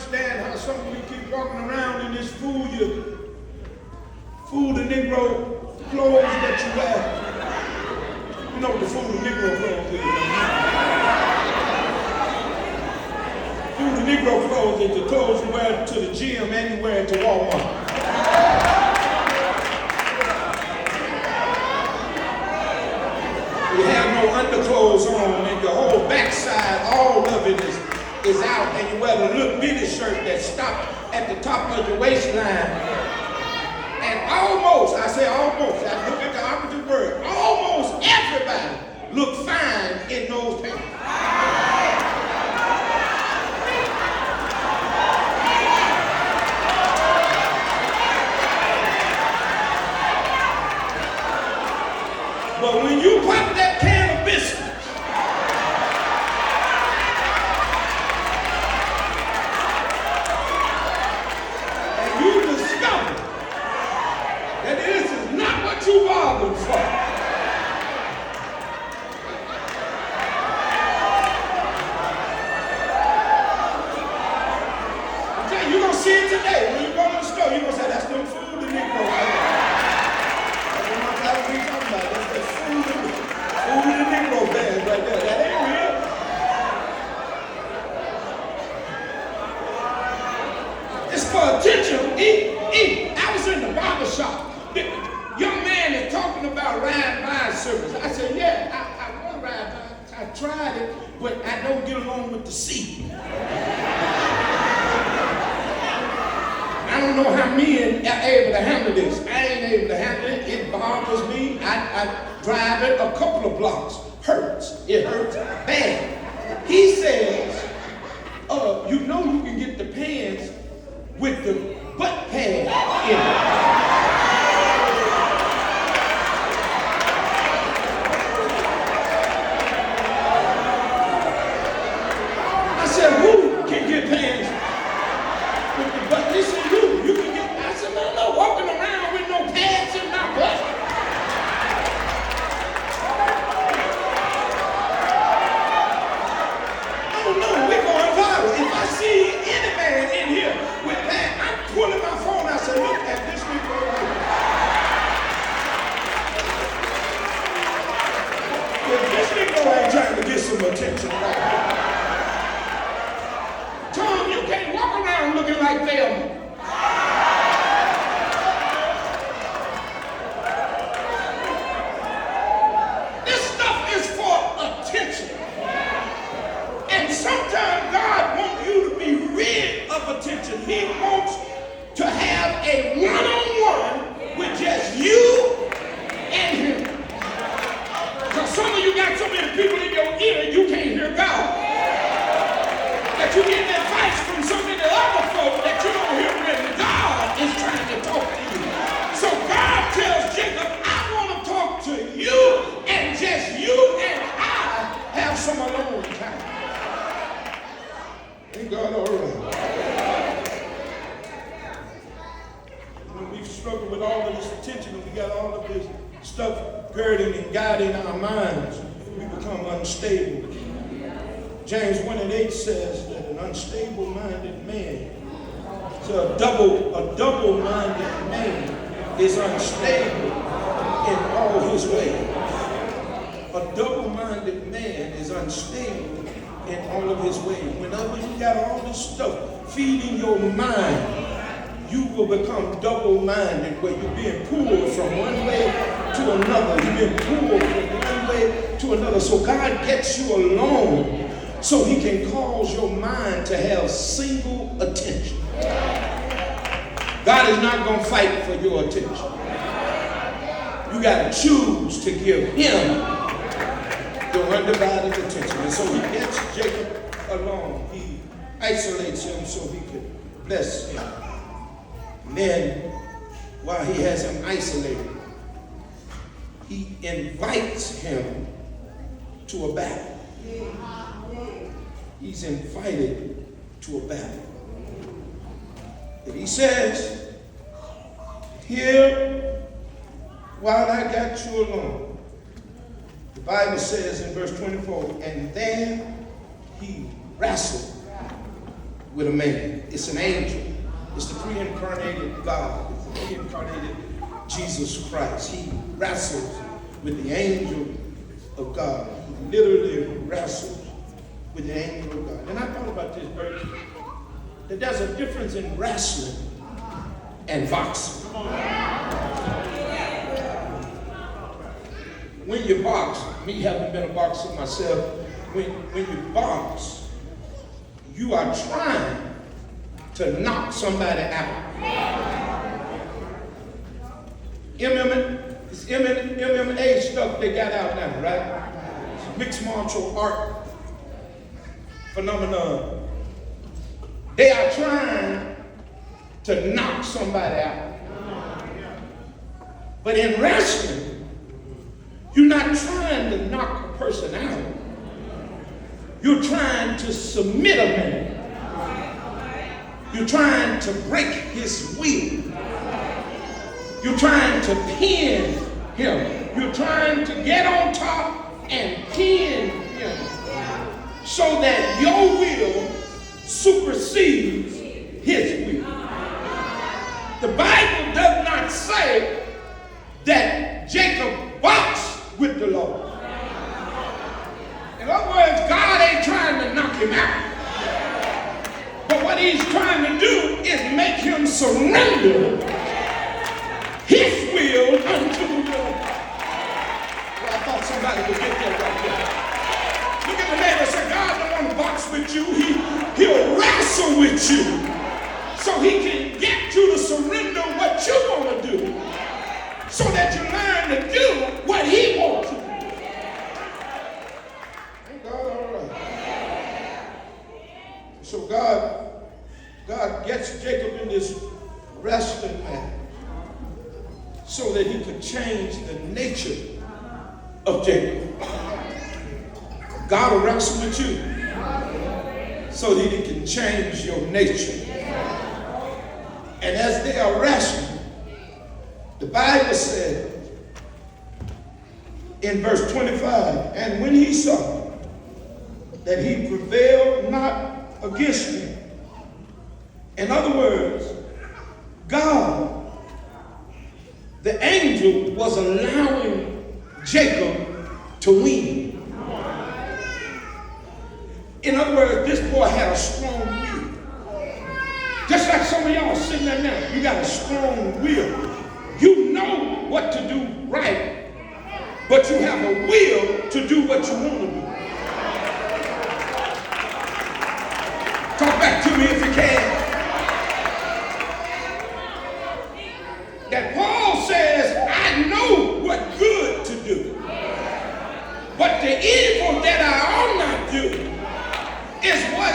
understand how some of you keep walking around in this fool the Negro clothes that you wear. You know what the fool the Negro clothes is. Fool the Negro clothes is the clothes you wear to the gym and you wear it to Walmart. You have no underclothes on and your whole backside, all of it is out, and you wear the little bitty shirt that stops at the top of your waistline. And almost, I say almost, I look at the opposite word, almost everybody look fine in those pants. But when you pop that can of biscuits, and you discover that this is not what you bargained for. I tell you, you're going to see it today. When you go to the store, you're going to say, that's no food to Negro. That's what my guys be talking about. That's that food in the Negro bag right there. That ain't real. It's for attention. Eat. I was in the barber shop. The young man is talking about ride-by service. I said, yeah, I want to ride by. I tried it, but I don't get along with the seat. I don't know how men are able to handle this. I ain't able to handle it. It bothers me. I drive it a couple of blocks. Hurts. It hurts bad. He says, you know you can get the pants with the butt pad in it. I said, who can get pants with the butt? He said, you can get. I said, man, I'm not walking around with no pads in my butt. Oh no, we're going viral. If I see any man in here with pants, I'm pulling my phone. I said, look at this Negro right here. If this Negro ain't trying to get some attention right here. Tom, you can't walk around looking like Thelma. This stuff is for attention. And sometimes God wants you to be rid of attention. He wants to have a one-on-one with just you and him. Because some of you got so many people in your ear, you can't hear God. That you get advice from so many other folks that you don't hear when God is trying to talk to you. So God tells Jacob, I want to talk to you, and just you and I have some alone time. Ain't God all right? You know, we've struggled with all of this attention, and we got all of this stuff girding and guiding our minds. We become unstable. James 1:8 says that an unstable-minded man, so a double-minded man is unstable in all his ways. A double-minded man is unstable in all of his ways. Whenever you got all this stuff feeding your mind, you will become double-minded, where you're being pulled from one way to another. You're being pulled from one way to another. So God gets you alone so he can cause your mind to have single attention. God is not going to fight for your attention. You got to choose to give him your undivided attention. And so he gets Jacob alone. He isolates him so he can bless him. And then, while he has him isolated, he invites him to a battle. He's invited to a battle. And he says, here, while I got you alone, the Bible says in verse 24, and there he wrestled with a man. It's an angel. It's the pre-incarnated God, the pre-incarnated Jesus Christ. He wrestles with the angel of God. He literally wrestles with the angel of God. And I thought about this verse, that there's a difference in wrestling and boxing. When you box, me having been a boxer myself, when you box, you are trying to knock somebody out. It's MMA stuff they got out now, right? It's mixed martial art phenomenon. They are trying to knock somebody out. But in wrestling, you're not trying to knock a person out. You're trying to submit a man. You're trying to break his will. You're trying to pin him. You're trying to get on top and pin him so that your will supersedes his will. The Bible does not say that Jacob boxed with the Lord. In other words, God ain't trying to knock him out. But what he's trying to do is make him surrender his will unto the Lord. Well, I thought somebody would get that right there. Look at the neighbor and say, God don't want to box with you. He'll wrestle with you so he can get you to surrender what you want to do so that you learn to do what he wants you to do. Ain't God all right? So God gets Jacob in this wrestling match so that he could change the nature of Jacob. God will wrestle with you so that he can change your nature. And as they are wrestling, the Bible said in verse 25, and when he saw that he prevailed not against him. In other words, God, the angel, was allowing Jacob to win. In other words, this boy had a strong will. Just like some of y'all sitting there now, you got a strong will. You know what to do right, but you have a will to do what you want to do. Talk back to me if you can. That Paul says, I know what good to do, but the evil that I ought not do is what